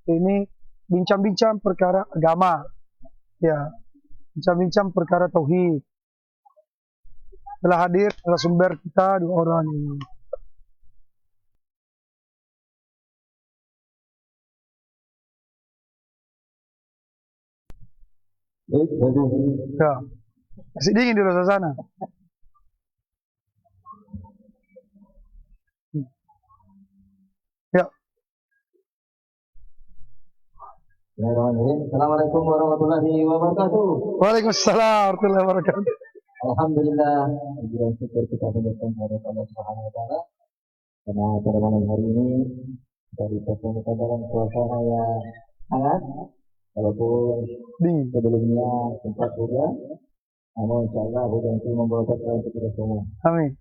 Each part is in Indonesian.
ini bincang-bincang perkara agama, ya, bincang-bincang perkara tauhid. Telah hadir narasumber kita 2 orang ini. Ya, masih dingin di luar sana. Ya. Assalamualaikum warahmatullahi wabarakatuh. Waalaikumsalam warahmatullahi wabarakatuh. Alhamdulillah, puji syukur kita panjatkan kepada Allah Subhanahu wa taala. Karena pada malam hari ini dari kita dalam suasana yang hangat, walaupun sebelumnya sempat hujan, namun insyaallah hujan itu membawa berkah untuk kita semua. Amin.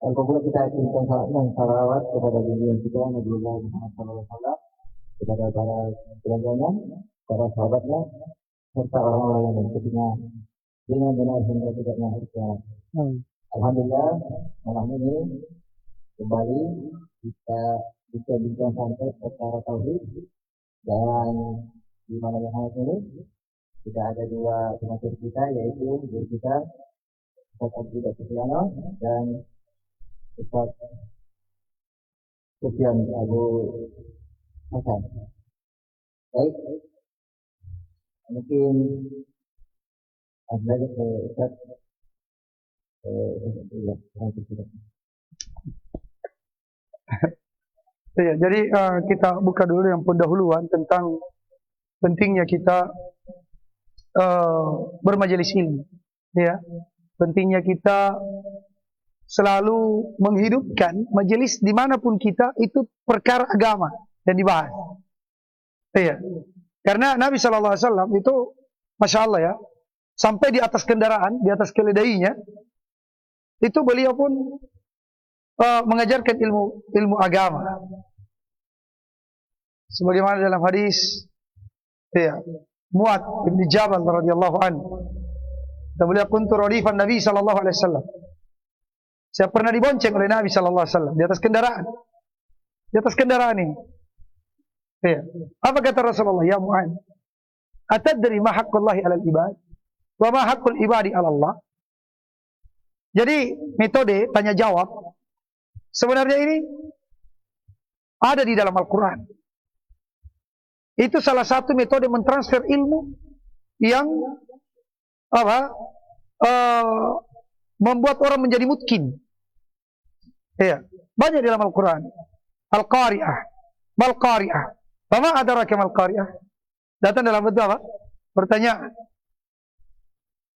Dan kemudian kita aturkan salam dan salawat kepada junjungan kita Nabi Muhammad sallallahu alaihi wasallam, kepada para keluarganya, para sahabatnya, serta orang-orang yang mengikutinya dengan benar hingga tidak mengakhirnya. Alhamdulillah, malam ini kembali kita bisa bincang santai perkara tauhid, dan di malam yang hangat ini kita ada 2 pengajar kita, yaitu guru kita Ustaz Abdul Sufyano dan Ustaz Sufyan Abu Hasan. Baik, mungkin ada ke Ustaz. Ya, jadi kita buka dulu yang pendahuluan tentang pentingnya kita bermajelis ilmu. Ya, pentingnya kita selalu menghidupkan majelis dimanapun kita, itu perkara agama yang dibahas. Iya, karena Nabi SAW itu, masya Allah ya, sampai di atas kendaraan, di atas keledainya, itu beliau pun mengajarkan ilmu agama. Sebagaimana dalam hadis, ya, Mu'ad bin Jabal radhiyallahu anhu, dan beliau kuntu radifan Nabi SAW. Saya pernah dibonceng oleh Nabi SAW di atas kendaraan. Di atas kendaraan ini. Ya. Apa kata Rasulullah? Ya Mu'ad, atadri ma haqqullahi 'alal ibad wa ma haqqul ibadi 'ala Allah. Jadi metode tanya jawab sebenarnya ini ada di dalam Al-Quran. Itu salah satu metode mentransfer ilmu yang membuat orang menjadi mutkin. Iya, banyak di dalam Al-Quran. Al-Qari'ah, Mal-Qari'ah. Fama adraka Mal-Qari'ah? Datang dalam bentuk apa? Pertanyaan.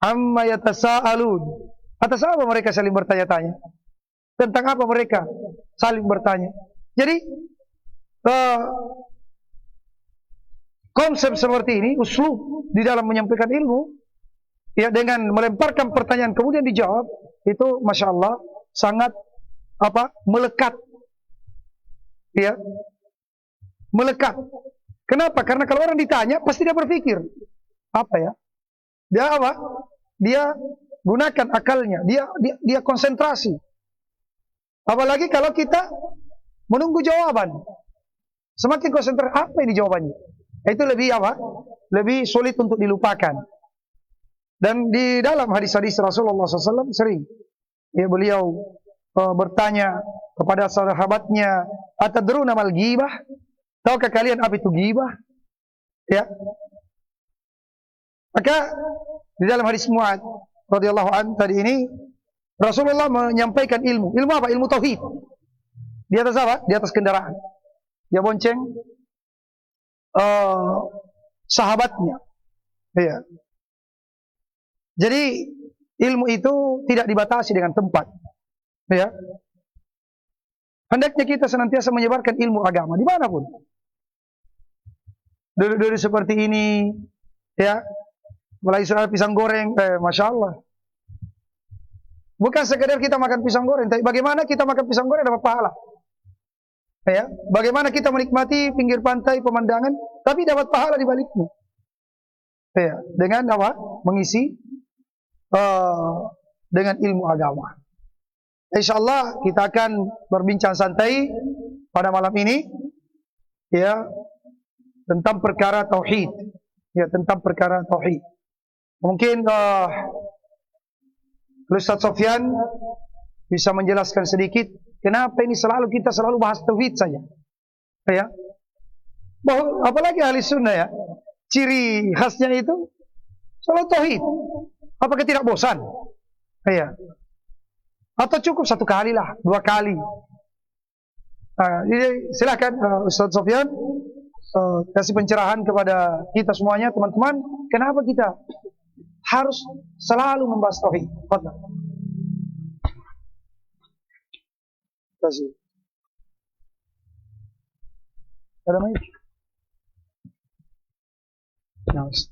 Amma yatasa'alun. Atas apa mereka saling bertanya-tanya? Tentang apa mereka saling bertanya? Jadi konsep seperti ini, uslub di dalam menyampaikan ilmu, ya, dengan melemparkan pertanyaan kemudian dijawab, itu masya Allah sangat melekat, ya, melekat. Kenapa? Karena kalau orang ditanya pasti dia berpikir apa ya, dia apa? Dia gunakan akalnya, dia konsentrasi. Apalagi kalau kita menunggu jawaban, semakin konsentrasi, apa ini jawabannya? Itu lebih apa? Lebih sulit untuk dilupakan. Dan di dalam hadis-hadis Rasulullah SAW sering, ya, beliau bertanya kepada sahabatnya, atadruna mal ghibah? Tahukah kalian apa itu ghibah? Ya. Maka di dalam hadis Mu'ad radhiyallahu anhu tadi ini, Rasulullah menyampaikan ilmu. Ilmu apa? Ilmu tauhid. Di atas apa? Di atas kendaraan. Dia bonceng sahabatnya. Ya. Jadi ilmu itu tidak dibatasi dengan tempat. Ya. Hendaknya kita senantiasa menyebarkan ilmu agama dimanapun. Dulu seperti ini, ya, mulai soal pisang goreng, masya Allah. Bukan sekedar kita makan pisang goreng, tapi bagaimana kita makan pisang goreng dapat pahala. Ya, bagaimana kita menikmati pinggir pantai pemandangan, tapi dapat pahala di baliknya. Ya, dengan apa? Mengisi dengan ilmu agama. InsyaAllah kita akan berbincang santai pada malam ini ya tentang perkara tauhid. Ya, tentang perkara tauhid. Mungkin Ustaz Sofyan bisa menjelaskan sedikit kenapa ini kita selalu bahas tauhid saja. Ya. Bahwa apalagi ahli sunnah ya, ciri khasnya itu selalu tauhid. Apakah tidak bosan? Ya. Atau cukup satu kali lah, dua kali. Jadi silakan Ustaz Sofyan kasih pencerahan kepada kita semuanya, teman-teman, kenapa kita harus selalu membahas tauhid. Fadhal. Kasih. Ada mic? Nah, kasih.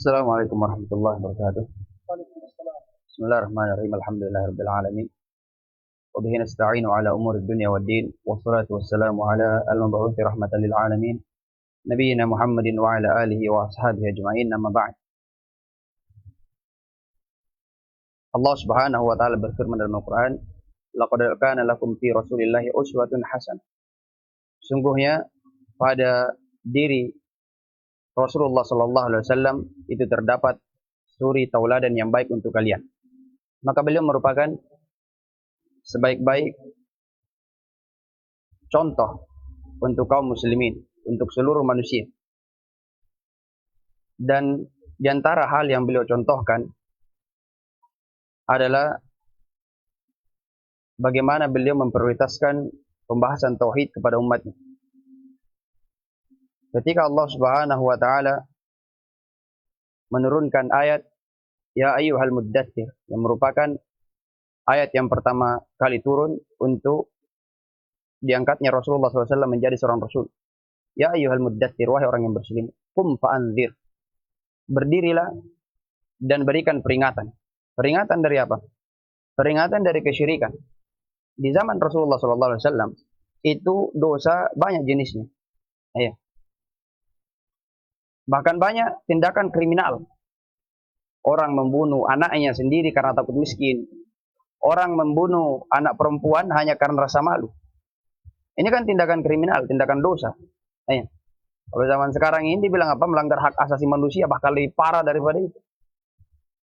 Assalamualaikum warahmatullahi wabarakatuh. Bismillahirrahmanirrahim. Alhamdulillahirabbil alamin. Wa bihi nasta'inu ala umuri dunya waddin. Wassalatu wassalamu ala al-mab'uuthi rahmatan lil alamin. Nabiyyina Muhammadin wa ala alihi wa ashabihi ajma'in. Amma ba'd. Allah Subhanahu wa taala berfirman dalam Al-Qur'an, "Laqad kana lakum fi Rasulillahi uswatun hasanah." Sungguhnya pada diri Rasulullah sallallahu alaihi wasallam itu terdapat suri tauladan yang baik untuk kalian. Maka beliau merupakan sebaik-baik contoh untuk kaum muslimin, untuk seluruh manusia. Dan di antara hal yang beliau contohkan adalah bagaimana beliau memprioritaskan pembahasan tauhid kepada umatnya. Ketika Allah Subhanahu wa taala menurunkan ayat Ya ayyuhal muddatsir, yang merupakan ayat yang pertama kali turun untuk diangkatnya Rasulullah SAW menjadi seorang rasul. Ya ayyuhal muddatsir, wahai orang yang berselimut, qum fa'anzir, berdirilah dan berikan peringatan. Peringatan dari apa? Peringatan dari kesyirikan. Di zaman Rasulullah SAW itu dosa banyak jenisnya. Ya. Bahkan banyak tindakan kriminal. Orang membunuh anaknya sendiri karena takut miskin. Orang membunuh anak perempuan hanya karena rasa malu. Ini kan tindakan kriminal, tindakan dosa. Ya. Kalau zaman sekarang ini dibilang apa? Melanggar hak asasi manusia, bahkan lebih parah daripada itu.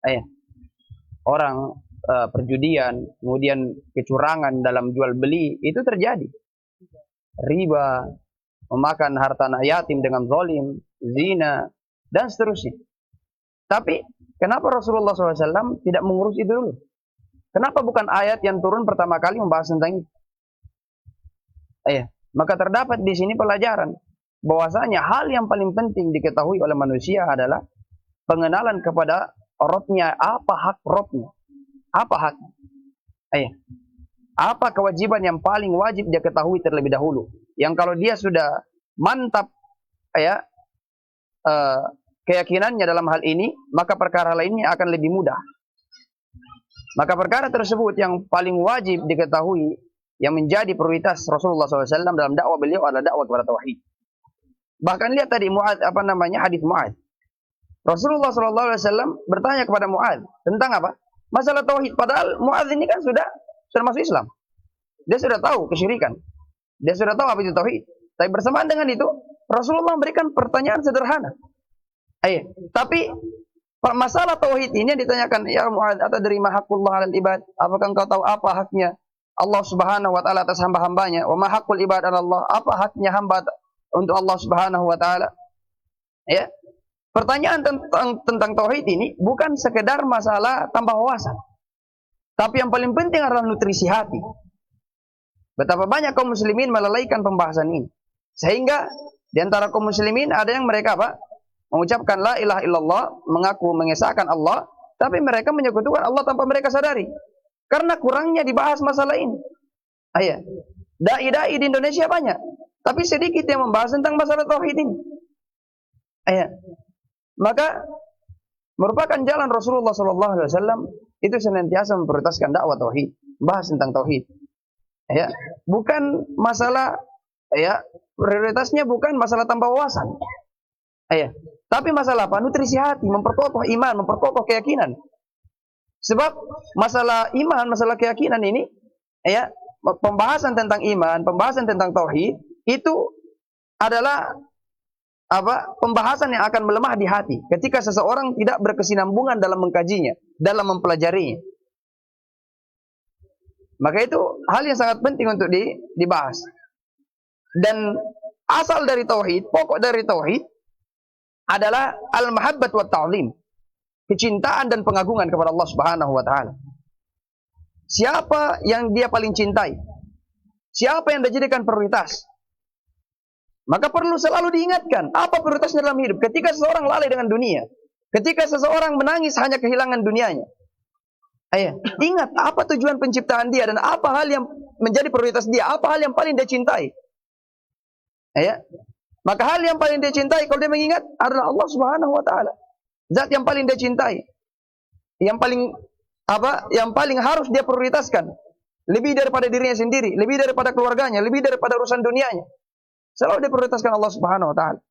Ya. Orang perjudian, kemudian kecurangan dalam jual beli, itu terjadi. Riba, memakan harta anak yatim dengan zalim, zina, dan seterusnya. Tapi kenapa Rasulullah SAW tidak mengurus itu dulu? Kenapa bukan ayat yang turun pertama kali membahas tentang itu? Maka terdapat di sini pelajaran bahwasanya hal yang paling penting diketahui oleh manusia adalah pengenalan kepada Robnya, apa hak Robnya, apa haknya. Apa kewajiban yang paling wajib dia ketahui terlebih dahulu? Yang kalau dia sudah mantap keyakinannya dalam hal ini, maka perkara lainnya akan lebih mudah. Maka perkara tersebut yang paling wajib diketahui, yang menjadi prioritas Rasulullah SAW dalam dakwah beliau adalah dakwah kepada tauhid. Bahkan lihat tadi hadis Mu'adz. Rasulullah SAW bertanya kepada Mu'adz tentang apa? Masalah tauhid. Padahal Mu'adz ini kan sudah masuk Islam. Dia sudah tahu kesyirikan. Dia sudah tahu apa itu tauhid. Tapi bersamaan dengan itu, Rasulullah memberikan pertanyaan sederhana. Tapi masalah tauhid ini yang ditanyakan, ya Mu'adz, atadri ma haqqullah 'alal ibad? Apakah engkau tahu apa haknya Allah Subhanahu wa taala atas hamba-hambanya? Wa ma haqqul ibad 'ala Allah? Apa haknya hamba untuk Allah Subhanahu wa taala? Ya. Pertanyaan tentang tauhid ini bukan sekedar masalah tambah wawasan. Tapi yang paling penting adalah nutrisi hati. Betapa banyak kaum muslimin melalaikan pembahasan ini. Sehingga di antara kaum muslimin ada yang mereka mengucapkan la ilaha illallah, mengaku mengesahkan Allah, tapi mereka menyekutukan Allah tanpa mereka sadari. Karena kurangnya dibahas masalah ini. Dai-dai di Indonesia banyak, tapi sedikit yang membahas tentang masalah tauhid ini. Maka merupakan jalan Rasulullah SAW itu senantiasa memprioritaskan dakwah tauhid, bahas tentang tauhid. Ya, bukan masalah ya, prioritasnya bukan masalah tambah wawasan. Ya, tapi masalah apa? Nutrisi hati, memperkokoh iman, memperkokoh keyakinan. Sebab masalah iman, masalah keyakinan ini ya, pembahasan tentang iman, pembahasan tentang tauhid itu adalah apa? Pembahasan yang akan melemah di hati ketika seseorang tidak berkesinambungan dalam mengkajinya, dalam mempelajarinya. Maka itu hal yang sangat penting untuk dibahas. Dan asal dari tauhid, pokok dari tauhid adalah al-mahabbat wa ta'lim. Kecintaan dan pengagungan kepada Allah Subhanahu wa taala. Siapa yang dia paling cintai? Siapa yang dijadikan prioritas? Maka perlu selalu diingatkan apa prioritasnya dalam hidup. Ketika seseorang lalai dengan dunia, ketika seseorang menangis hanya kehilangan dunianya. Ingat apa tujuan penciptaan dia dan apa hal yang menjadi prioritas dia, apa hal yang paling dia cintai. Maka hal yang paling dia cintai kalau dia mengingat adalah Allah Subhanahu wa taala. Zat yang paling dia cintai. Yang paling harus dia prioritaskan. Lebih daripada dirinya sendiri, lebih daripada keluarganya, lebih daripada urusan dunianya. Selalu dia prioritaskan Allah Subhanahu wa taala.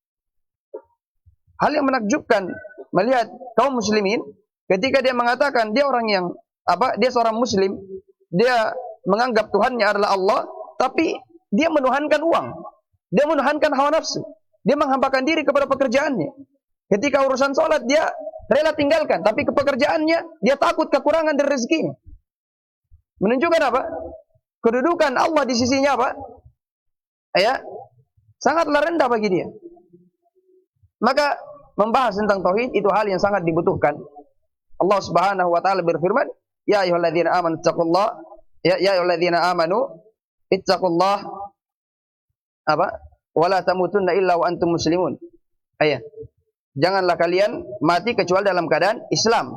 Hal yang menakjubkan melihat kaum muslimin ketika dia mengatakan dia orang yang dia seorang muslim, dia menganggap Tuhannya adalah Allah, tapi dia menuhankan uang, dia menuhankan hawa nafsu, dia menghambakan diri kepada pekerjaannya. Ketika urusan sholat dia rela tinggalkan, tapi ke pekerjaannya dia takut kekurangan dari rezekinya. Menunjukkan apa? Kedudukan Allah di sisinya apa? Sangatlah rendah bagi dia. Maka membahas tentang tauhid itu hal yang sangat dibutuhkan. Allah Subhanahu wa taala berfirman, "Ya ayyuhalladzina amanu taqullaha ya ayyuhalladzina amanu ittaqullaha wa la tamutunna illa wa antum muslimun." Janganlah kalian mati kecuali dalam keadaan Islam.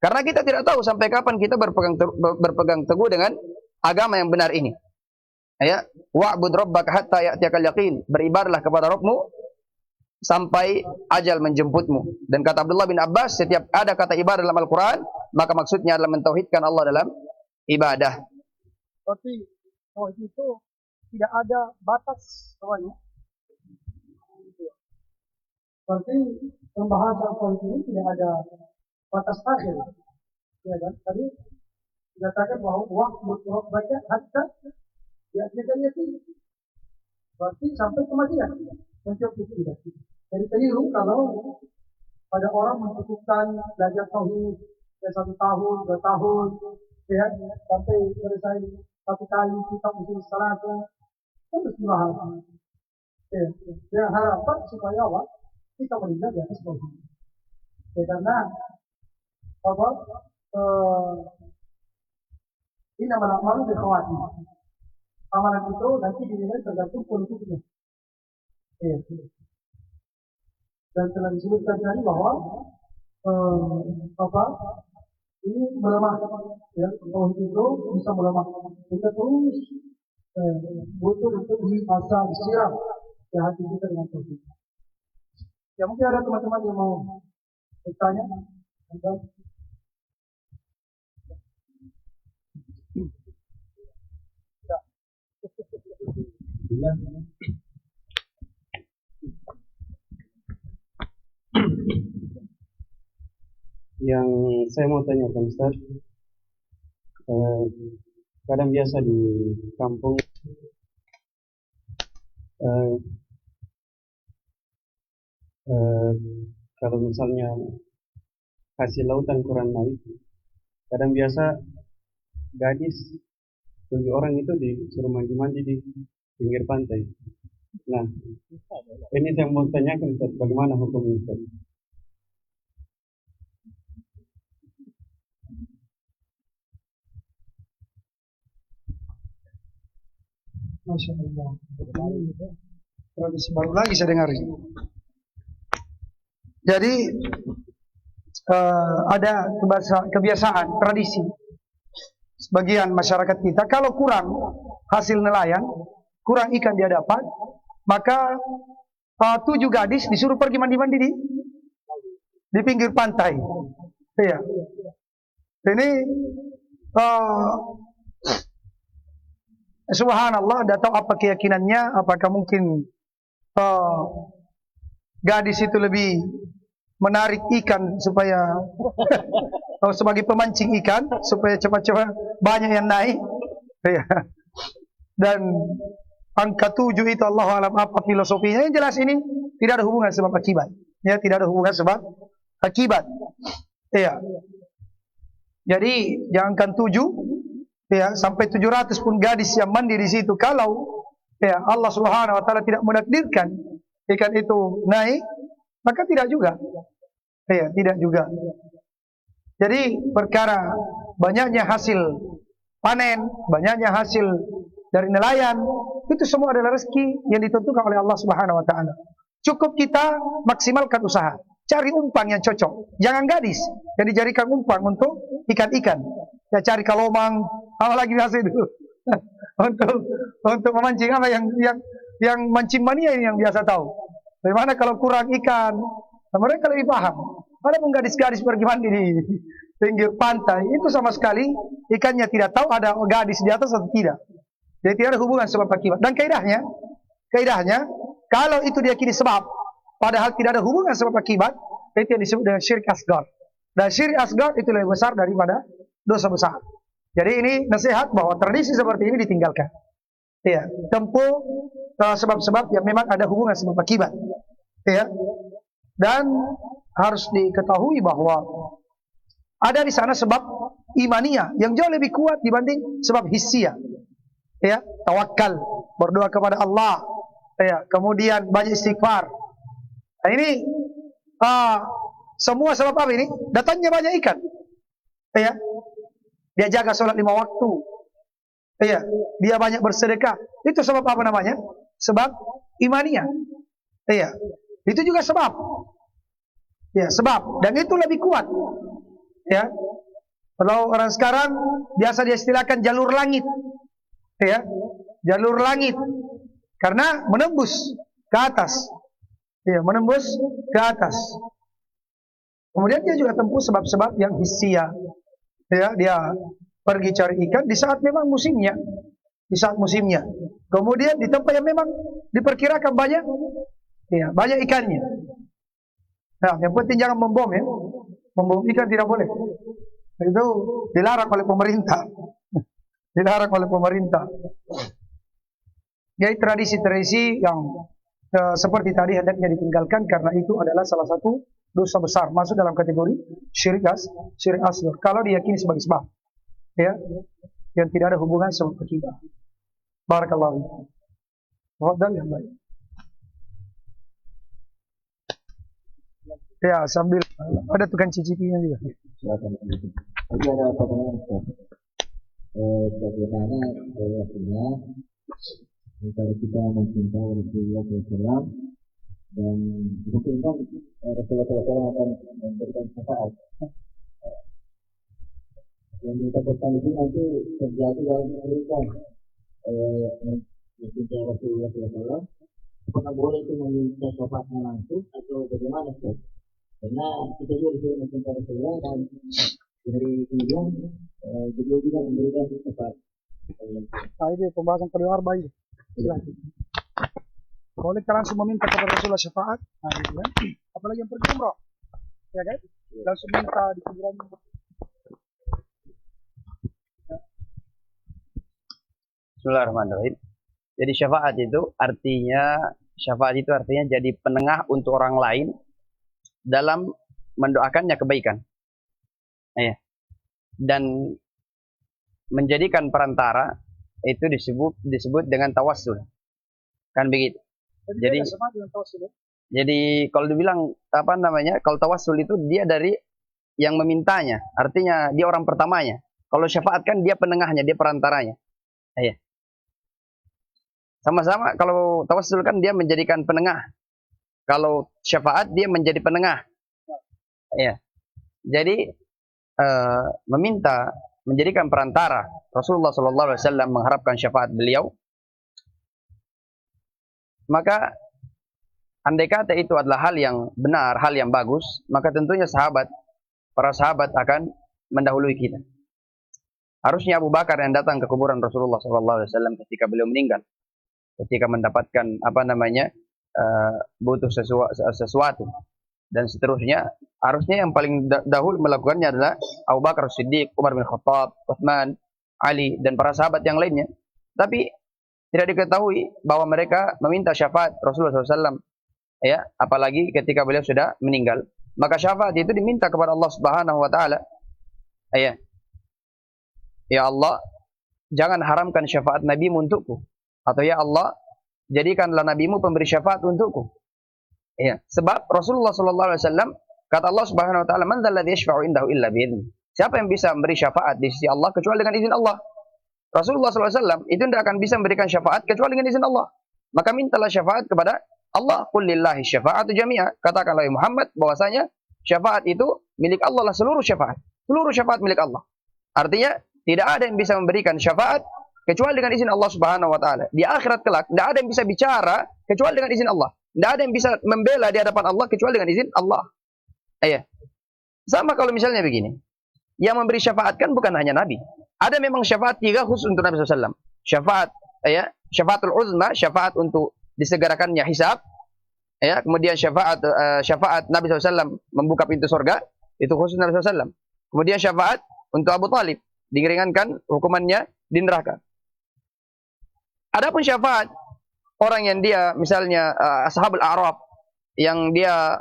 Karena kita tidak tahu sampai kapan kita berpegang teguh dengan agama yang benar ini. Wa'bud rabbaka hatta ya'tiyakal yaqin. Beribadahlah kepada Rabbmu sampai ajal menjemputmu. Dan kata Abdullah bin Abbas, setiap ada kata ibadah dalam Al-Quran, maka maksudnya adalah mentauhidkan Allah dalam ibadah. Berarti tauhid itu tidak ada batas namanya. Berarti pembahasan tauhid ini tidak ada batas akhir. Ya kan? Tadi dikatakan bahwa waktu baca hatta ya itu berarti sampai kematian mencukupi tidak. Jadi keliru kalau pada orang mencukupkan belajar tauhid 1 tahun, 2 tahun, ya sampai selesai 1 kali kita usul salat itu mahal. Ya harapan supaya kita meninggal di atas tauhid. Karena ini nama amalan berkhawatir. Amalan itu nanti dinilai tergantung politiknya. Dan telah disebutkan tadi bahwa ini melemah, ya, tauhid itu bisa melemah. Kita terus butuh untuk diasah, disiram ke hati kita dengan tauhid. Ya mungkin ada teman-teman yang mau bertanya. Yang saya mau tanyakan Ustaz, kadang biasa di kampung kalau misalnya hasil lautan kurang naik, kadang biasa gadis 7 orang itu disuruh mandi-mandi di pinggir pantai. Nah, ini saya mau tanyakan Ustaz, bagaimana hukumnya Ustaz? Masya Allah. Tradisi baru lagi saya dengar ini. Jadi ada kebiasaan, tradisi sebagian masyarakat kita, kalau kurang hasil nelayan, kurang ikan dia dapat, maka 7 gadis disuruh pergi mandi-mandi di pinggir pantai. Iya. Ini subhanallah, tidak tahu apa keyakinannya, apakah mungkin gadis itu lebih menarik ikan supaya atau sebagai pemancing ikan supaya cepat-cepat banyak yang naik. Ya. Dan angka 7 itu Allah alam apa filosofinya. Yang jelas ini tidak ada hubungan sebab akibat. Ya, tidak ada hubungan sebab akibat. Ya. Jadi jangankan 7, ya, sampai 700 pun gadis yang mandi di situ, kalau ya Allah Subhanahu wa taala tidak menakdirkan ikan itu naik, maka tidak juga. Ya, tidak juga. Jadi perkara banyaknya hasil panen, banyaknya hasil dari nelayan, itu semua adalah rezeki yang ditentukan oleh Allah Subhanahu wa taala. Cukup kita maksimalkan usaha, cari umpan yang cocok. Jangan gadis yang dijadikan umpan untuk ikan-ikan. Ya, cari kalomang, apa lagi biasa itu. untuk memancing apa yang mancing mania ini yang biasa tahu. Bagaimana kalau kurang ikan? Nah, mereka lebih paham. Ada pun gadis-gadis pergi mandi di pinggir pantai, itu sama sekali ikannya tidak tahu ada gadis di atas atau tidak. Jadi tidak ada hubungan sebab akibat. Dan kaidahnya, kalau itu diyakini sebab, padahal tidak ada hubungan sebab akibat, itu yang disebut dengan syirik asgar. Dan syirik asgar itu lebih besar daripada dosa besar. Jadi ini nasihat bahwa tradisi seperti ini ditinggalkan. Ya, tempuh sebab-sebab yang memang ada hubungan sebab akibat. Ya. Dan harus diketahui bahwa ada di sana sebab imania yang jauh lebih kuat dibanding sebab hisia. Ya, tawakal, berdoa kepada Allah. Ya, kemudian banyak istighfar. Nah, ini semua sebab apa ini? Datangnya banyak ikan. Ya. Dia jaga sholat 5 waktu. Ya, dia banyak bersedekah. Itu sebab apa namanya? Sebab imania. Ya. Itu juga sebab. Ya, sebab. Dan itu lebih kuat. Ya. Kalau orang sekarang biasa dia istilahkan jalur langit. Ya. Jalur langit. Karena menembus ke atas. Ya, menembus ke atas. Kemudian dia juga tempuh sebab-sebab yang hisia. Ya, dia pergi cari ikan di saat memang musimnya. Di saat musimnya. Kemudian di tempat yang memang diperkirakan banyak, ya, banyak ikannya. Nah, yang penting jangan membom, ya. Membom ikan tidak boleh. Itu dilarang oleh pemerintah. Dilarang oleh pemerintah. Jadi tradisi-tradisi yang seperti tadi hendaknya ditinggalkan, karena itu adalah salah satu dosa besar, masuk dalam kategori syirik asghar kalau diyakini sebagai sebab, ya, yang tidak ada hubungan sebab akibat. Barakallahu. Fadhal yang baik. Ya, sambil ada tukang cicipinya juga. Silakan. Jadi ada pertanyaan, Ustaz. Bagaimana reaksinya kalau kita mencintai Rasulullah SAW dan mungkin kan Rasulullah SAW akan memberikan syafaat. Yang kita pesan itu nanti terjadi dalam kehidupan mencintai Rasulullah SAW. Apakah boleh itu meminta syafaatnya langsung atau bagaimana, Ustaz? Karena kita juga disuruh mencintai Rasulullah dan dari kemudian beliau juga memberikan syafaat. Nah, ini pembahasan kedua arba'in. Silakan. Boleh kita langsung meminta kepada Rasulullah syafaat. Nah, gitu kan. Apalagi yang pergi umrah, ya kan? Langsung minta di kuburan. Bismillahirrahmanirrahim. Jadi syafaat itu artinya jadi penengah untuk orang lain dalam mendoakannya kebaikan. Ya. Dan menjadikan perantara itu disebut dengan tawassul. Kan begitu. Jadi kalau dibilang apa namanya? Kalau tawassul itu dia dari yang memintanya, artinya dia orang pertamanya. Kalau syafaat kan dia penengahnya, dia perantaranya. Ya. Sama-sama, kalau tawassul kan dia menjadikan penengah. Kalau syafaat dia menjadi penengah. Ya. Jadi meminta, menjadikan perantara. Rasulullah SAW mengharapkan syafaat beliau. Maka andai kata itu adalah hal yang benar, hal yang bagus, maka tentunya para sahabat akan mendahului kita. Harusnya Abu Bakar yang datang ke kuburan Rasulullah SAW ketika beliau meninggal, ketika mendapatkan butuh sesuatu dan seterusnya. Harusnya yang paling dahulu melakukannya adalah Abu Bakar Siddiq, Umar bin Khattab, Utsman, Ali dan para sahabat yang lainnya. Tapi tidak diketahui bahwa mereka meminta syafaat Rasulullah SAW, ya, apalagi ketika beliau sudah meninggal. Maka syafaat itu diminta kepada Allah Subhanahu wa taala. Ya Allah, jangan haramkan syafaat Nabi-Mu untukku. Atau ya Allah, jadikanlah Nabi-Mu pemberi syafaat untukku. Ya, sebab Rasulullah SAW, kata Allah Subhanahu wa taala, "Man dzalladzi yashfa'u indahu illa bi'idznih." Siapa yang bisa memberi syafaat di sisi Allah kecuali dengan izin Allah? Rasulullah SAW itu tidak akan bisa memberikan syafaat kecuali dengan izin Allah. Maka mintalah syafaat kepada Allah. Qul lillahi syafa'atu jami'a. Katakanlah Muhammad bahwasanya syafaat itu milik Allah lah, seluruh syafaat. Seluruh syafaat milik Allah. Artinya tidak ada yang bisa memberikan syafaat kecuali dengan izin Allah Subhanahu wa taala. Di akhirat kelak tidak ada yang bisa bicara kecuali dengan izin Allah. Tidak ada yang bisa membela di hadapan Allah kecuali dengan izin Allah. Sama kalau misalnya begini. Yang memberi syafaat kan bukan hanya Nabi. Ada memang syafaat 3 khusus untuk Nabi SAW. Syafaat, syafaatul uzma, syafaat untuk disegerakannya hisab. Kemudian syafaat Nabi SAW membuka pintu surga, itu khusus Nabi SAW. Kemudian syafaat untuk Abu Talib, diringankan hukumannya di neraka. Adapun syafaat orang yang dia misalnya ashabul a'raf, yang dia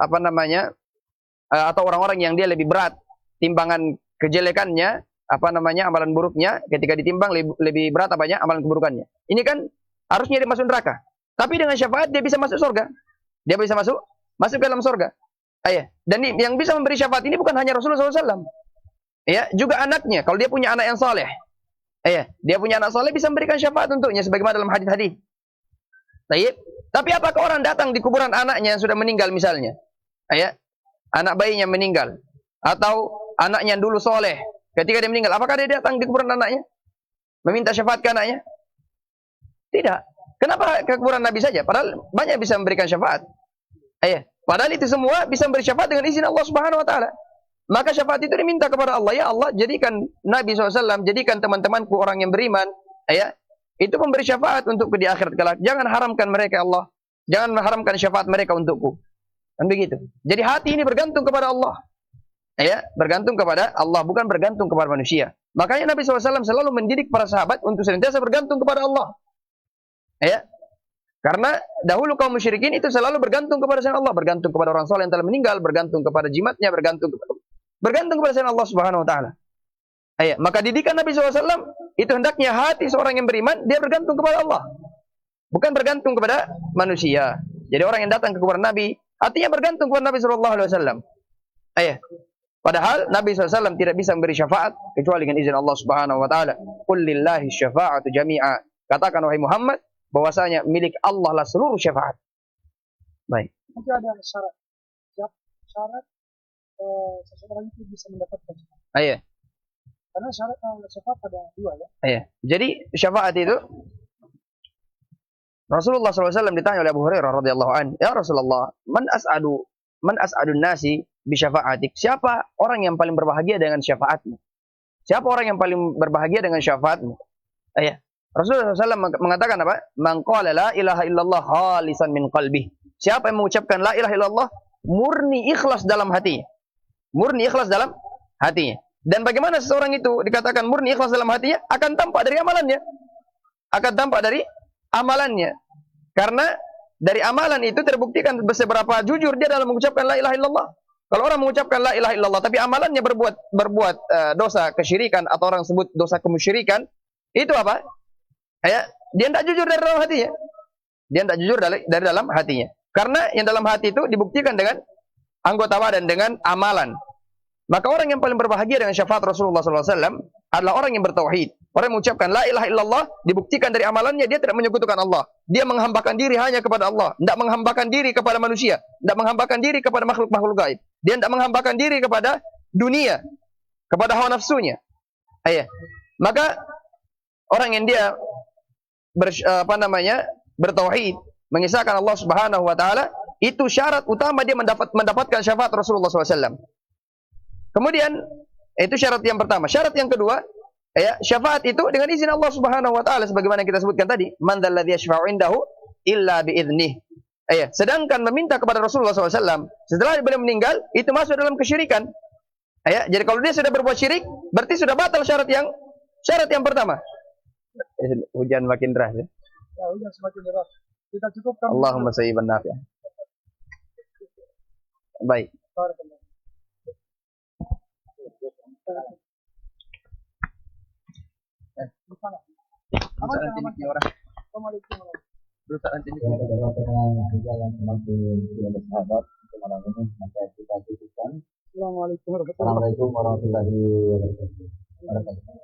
atau orang-orang yang dia lebih berat timbangan kejelekannya, amalan buruknya, ketika ditimbang lebih berat amalan keburukannya. Ini kan harusnya dia masuk neraka. Tapi dengan syafaat dia bisa masuk surga. Dia bisa masuk ke dalam surga. Dan yang bisa memberi syafaat ini bukan hanya Rasulullah SAW. Juga anaknya. Kalau dia punya anak yang saleh. Dia punya anak saleh bisa memberikan syafaat untuknya sebagaimana dalam hadis-hadis. Tapi apakah orang datang di kuburan anaknya yang sudah meninggal misalnya? Anak bayinya meninggal. Atau anaknya yang dulu soleh. Ketika dia meninggal, apakah dia datang di kuburan anaknya? Meminta syafaat ke anaknya? Tidak. Kenapa ke kuburan Nabi saja? Padahal banyak bisa memberikan syafaat. Padahal itu semua bisa memberi syafaat dengan izin Allah Subhanahu wa taala. Maka syafaat itu diminta kepada Allah. Ya Allah, jadikan Nabi SAW, jadikan teman-temanku orang yang beriman, itu memberi syafaat untukku di akhirat kelak. Jangan haramkan mereka, Allah. Jangan haramkan syafaat mereka untukku. Dan begitu. Jadi hati ini bergantung kepada Allah. Bergantung kepada Allah, bukan bergantung kepada manusia. Makanya Nabi SAW selalu mendidik para sahabat untuk senantiasa bergantung kepada Allah. Karena dahulu kaum musyrikin itu selalu bergantung kepada selain Allah, bergantung kepada orang soleh yang telah meninggal, bergantung kepada jimatnya, bergantung kepada selain Allah Subhanahu wa taala. Maka didikan Nabi SAW itu hendaknya hati seorang yang beriman dia bergantung kepada Allah, bukan bergantung kepada manusia. Jadi orang yang datang ke kuburan Nabi hatinya bergantung kepada Nabi SAW. Padahal Nabi SAW tidak bisa memberi syafaat kecuali dengan izin Allah Subhanahu wa taala. Qul lillahi syafa'atu jami'a. Katakan wahai Muhammad bahwasanya milik Allah lah seluruh syafaat. Baik. Nanti ada syarat. Syarat seseorang itu bisa mendapatkan syafaat. Karena syarat syafaat ada 2 ya. Jadi syafaat itu Rasulullah SAW ditanya oleh Abu Hurairah radhiyallahu anhu, "Ya Rasulullah, man as'adun nasi bi syafa'atik?" Siapa orang yang paling berbahagia dengan syafaatmu? Siapa orang yang paling berbahagia dengan syafaatmu? Rasulullah SAW mengatakan apa? Man qala la ilaha illallah khalisan min qalbih. Siapa yang mengucapkan la ilaha illallah murni ikhlas dalam hatinya. Murni ikhlas dalam hatinya. Dan bagaimana seseorang itu dikatakan murni ikhlas dalam hatinya? Akan tampak dari amalannya. Akan tampak dari amalannya. Karena dari amalan itu terbuktikan seberapa jujur dia dalam mengucapkan la ilaha illallah. Kalau orang mengucapkan la ilaha illallah tapi amalannya berbuat dosa kesyirikan atau orang sebut dosa kemusyrikan, itu apa? Dia tidak jujur dari dalam hatinya. Dia tidak jujur dari dalam hatinya. Karena yang dalam hati itu dibuktikan dengan anggota badan, dengan amalan. Maka orang yang paling berbahagia dengan syafaat Rasulullah SAW adalah orang yang bertauhid. Orang yang mengucapkan la ilaha illallah, dibuktikan dari amalannya dia tidak menyekutukan Allah. Dia menghambakan diri hanya kepada Allah, tidak menghambakan diri kepada manusia, tidak menghambakan diri kepada makhluk-makhluk gaib. Dia tidak menghambakan diri kepada dunia, kepada hawa nafsunya. Maka orang yang dia bertauhid, mengisahkan Allah Subhanahu wa taala, itu syarat utama dia mendapatkan syafaat Rasulullah SAW. Kemudian itu syarat yang pertama. Syarat yang kedua, Ya, syafaat itu dengan izin Allah Subhanahu wa taala sebagaimana kita sebutkan tadi, man dzalladzi yashfa'u indahu illa biiznih. Ya, sedangkan meminta kepada Rasulullah SAW setelah beliau meninggal itu masuk dalam kesyirikan. Ya, jadi kalau dia sudah berbuat syirik, berarti sudah batal syarat yang pertama. Hujan makin deras ya. Ya, hujan semakin deras. Kita cukupkan. Allahumma sayyiban nafi'an. Baik. Ya, pada pertanyaan juga yang semakin tidak bersahabat untuk malam ini maka kita cukupkan. Assalamualaikum warahmatullahi wabarakatuh. Assalamualaikum warahmatullahi wabarakatuh.